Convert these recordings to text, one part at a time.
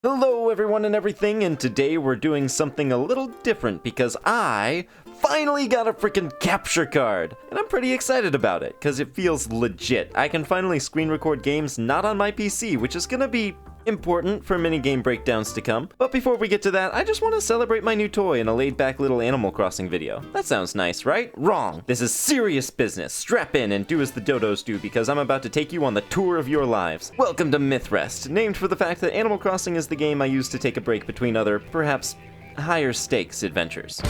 Hello everyone and everything, and today we're doing something a little different because I finally got a freaking capture card! And I'm pretty excited about it, because it feels legit. I can finally screen record games not on my PC, which is gonna be important for many game breakdowns to come. But before we get to that, I just want to celebrate my new toy in a laid-back little Animal Crossing video. That sounds nice, right? Wrong! This is serious business. Strap in and do as the dodos do, because I'm about to take you on the tour of your lives. Welcome to Mythrest, named for the fact that Animal Crossing is the game I use to take a break between other, perhaps, higher stakes adventures.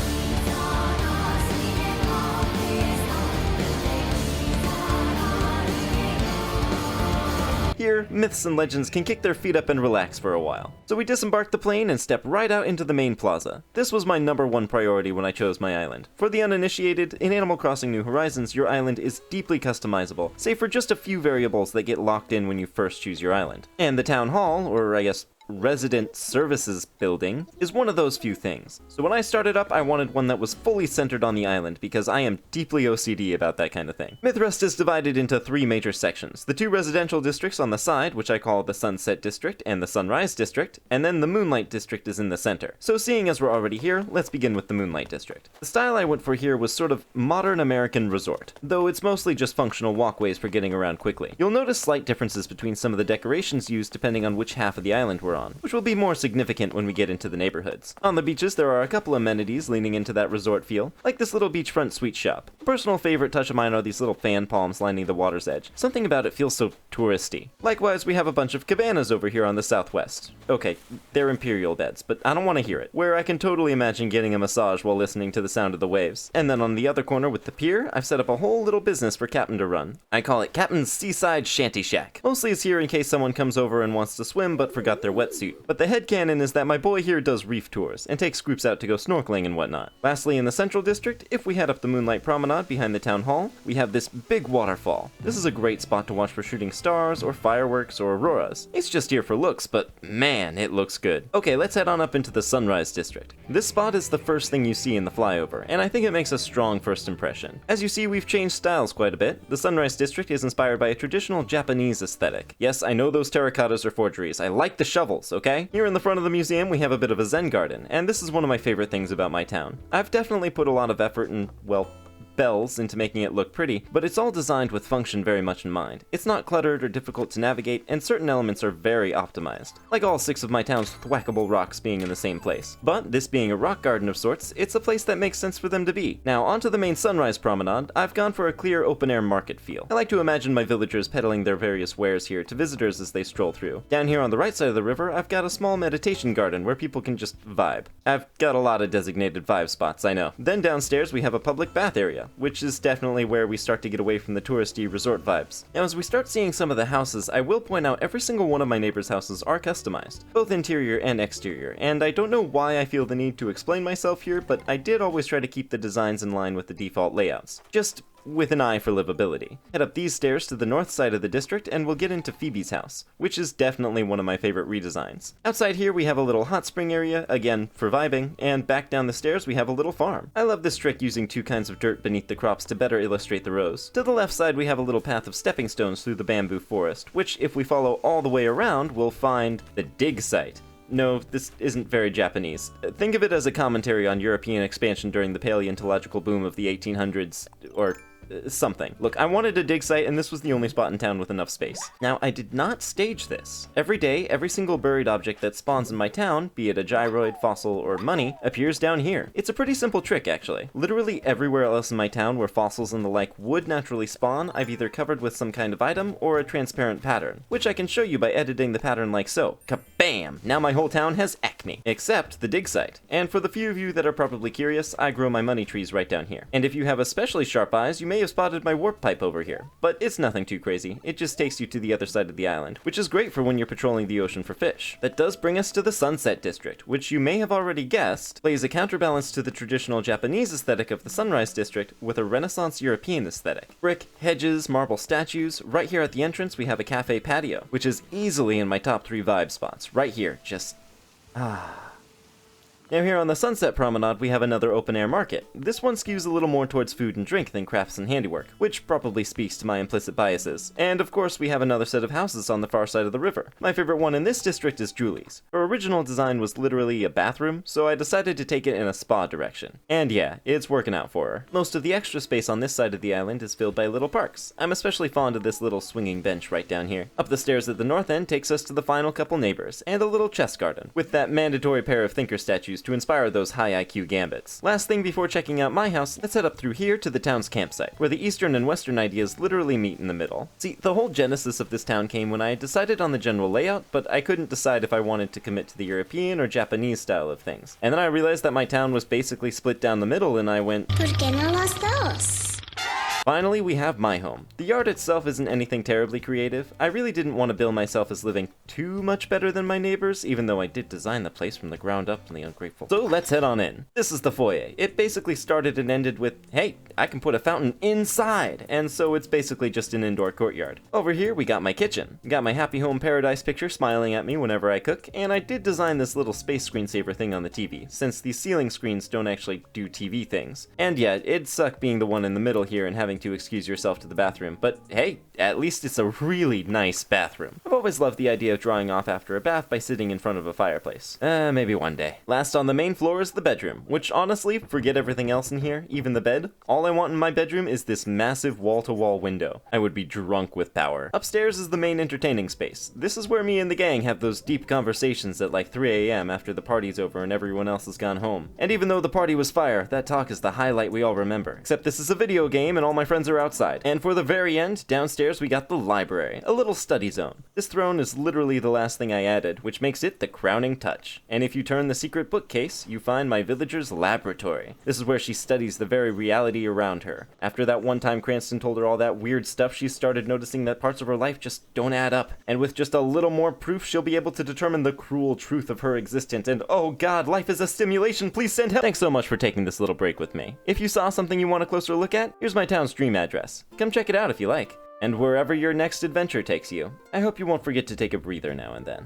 Here, myths and legends can kick their feet up and relax for a while. So we disembarked the plane and stepped right out into the main plaza. This was my #1 priority when I chose my island. For the uninitiated, in Animal Crossing New Horizons, your island is deeply customizable, save for just a few variables that get locked in when you first choose your island. And the town hall, or I guess resident services building, is one of those few things. So when I started up, I wanted one that was fully centered on the island because I am deeply OCD about that kind of thing. Mythrest is divided into 3 major sections. The 2 residential districts on the side, which I call the Sunset District and the Sunrise District, and then the Moonlight District is in the center. So seeing as we're already here, let's begin with the Moonlight District. The style I went for here was sort of modern American resort, though it's mostly just functional walkways for getting around quickly. You'll notice slight differences between some of the decorations used depending on which half of the island we're on, which will be more significant when we get into the neighborhoods. On the beaches, there are a couple amenities leaning into that resort feel, like this little beachfront sweet shop. A personal favorite touch of mine are these little fan palms lining the water's edge. Something about it feels so touristy. Likewise, we have a bunch of cabanas over here on the southwest. Okay, they're imperial beds, but I don't want to hear it, where I can totally imagine getting a massage while listening to the sound of the waves. And then on the other corner with the pier, I've set up a whole little business for Captain to run. I call it Captain's Seaside Shanty Shack. Mostly it's here in case someone comes over and wants to swim but forgot their wetsuit. But the headcanon is that my boy here does reef tours, and takes groups out to go snorkeling and whatnot. Lastly, in the Central District, if we head up the Moonlight Promenade behind the Town Hall, we have this big waterfall. This is a great spot to watch for shooting stars, or fireworks, or auroras. It's just here for looks, but man, it looks good. Okay, let's head on up into the Sunrise District. This spot is the first thing you see in the flyover, and I think it makes a strong first impression. As you see, we've changed styles quite a bit. The Sunrise District is inspired by a traditional Japanese aesthetic. Yes, I know those terracottas are forgeries. I like the shovels, okay? Here in the front of the museum, we have a bit of a Zen garden, and this is one of my favorite things about my town. I've definitely put a lot of effort and, well, bells into making it look pretty, but it's all designed with function very much in mind. It's not cluttered or difficult to navigate, and certain elements are very optimized, like all 6 of my town's thwackable rocks being in the same place. But this being a rock garden of sorts, it's a place that makes sense for them to be. Now, onto the main Sunrise Promenade, I've gone for a clear open-air market feel. I like to imagine my villagers peddling their various wares here to visitors as they stroll through. Down here on the right side of the river, I've got a small meditation garden where people can just vibe. I've got a lot of designated vibe spots, I know. Then downstairs we have a public bath area, which is definitely where we start to get away from the touristy resort vibes. Now, as we start seeing some of the houses, I will point out every single one of my neighbors' houses are customized, both interior and exterior, and I don't know why I feel the need to explain myself here, but I did always try to keep the designs in line with the default layouts, just with an eye for livability. Head up these stairs to the north side of the district and we'll get into Phoebe's house, which is definitely one of my favorite redesigns. Outside here we have a little hot spring area, again for vibing, and back down the stairs we have a little farm. I love this trick using 2 kinds of dirt beneath the crops to better illustrate the rows. To the left side we have a little path of stepping stones through the bamboo forest, which if we follow all the way around we'll find the dig site. No, this isn't very Japanese. Think of it as a commentary on European expansion during the paleontological boom of the 1800s, or something. Look, I wanted a dig site and this was the only spot in town with enough space. Now, I did not stage this. Every day, every single buried object that spawns in my town, be it a gyroid, fossil, or money, appears down here. It's a pretty simple trick, actually. Literally everywhere else in my town where fossils and the like would naturally spawn, I've either covered with some kind of item or a transparent pattern, which I can show you by editing the pattern like so. Kabam! Now my whole town has acne, except the dig site. And for the few of you that are probably curious, I grow my money trees right down here. And if you have especially sharp eyes, you may have spotted my warp pipe over here. But it's nothing too crazy, it just takes you to the other side of the island, which is great for when you're patrolling the ocean for fish. That does bring us to the Sunset District, which you may have already guessed, plays a counterbalance to the traditional Japanese aesthetic of the Sunrise District with a Renaissance European aesthetic. Brick, hedges, marble statues. Right here at the entrance we have a cafe patio, which is easily in my top 3 vibe spots. Right here, just Now here on the Sunset Promenade we have another open-air market. This one skews a little more towards food and drink than crafts and handiwork, which probably speaks to my implicit biases. And of course we have another set of houses on the far side of the river. My favorite one in this district is Julie's. Her original design was literally a bathroom, so I decided to take it in a spa direction. And yeah, it's working out for her. Most of the extra space on this side of the island is filled by little parks. I'm especially fond of this little swinging bench right down here. Up the stairs at the north end takes us to the final couple neighbors, and a little chess garden, with that mandatory pair of thinker statues to inspire those high IQ gambits. Last thing before checking out my house, let's head up through here to the town's campsite, where the eastern and western ideas literally meet in the middle. See, the whole genesis of this town came when I decided on the general layout, but I couldn't decide if I wanted to commit to the European or Japanese style of things. And then I realized that my town was basically split down the middle, and I went, ¿Por qué no los dos? Finally, we have my home. The yard itself isn't anything terribly creative. I really didn't want to bill myself as living too much better than my neighbors, even though I did design the place from the ground up and the ungrateful. So let's head on in. This is the foyer. It basically started and ended with, hey, I can put a fountain inside, and so it's basically just an indoor courtyard. Over here, we got my kitchen. Got my happy home paradise picture smiling at me whenever I cook, and I did design this little space screensaver thing on the TV, since these ceiling screens don't actually do TV things. And yeah, it'd suck being the one in the middle here and having to excuse yourself to the bathroom, but hey, at least it's a really nice bathroom. I've always loved the idea of drawing off after a bath by sitting in front of a fireplace. Maybe one day. Last on the main floor is the bedroom, which honestly, forget everything else in here, even the bed. All I want in my bedroom is this massive wall-to-wall window. I would be drunk with power. Upstairs is the main entertaining space. This is where me and the gang have those deep conversations at like 3 a.m. after the party's over and everyone else has gone home. And even though the party was fire, that talk is the highlight we all remember. Except this is a video game and all my friends are outside. And for the very end, downstairs we got the library, a little study zone. This throne is literally the last thing I added, which makes it the crowning touch. And if you turn the secret bookcase, you find my villager's laboratory. This is where she studies the very reality around her. After that one time Cranston told her all that weird stuff, she started noticing that parts of her life just don't add up. And with just a little more proof, she'll be able to determine the cruel truth of her existence. And oh god, life is a stimulation, please send help! Thanks so much for taking this little break with me. If you saw something you want a closer look at, here's my town's stream address. Come check it out if you like. And wherever your next adventure takes you, I hope you won't forget to take a breather now and then.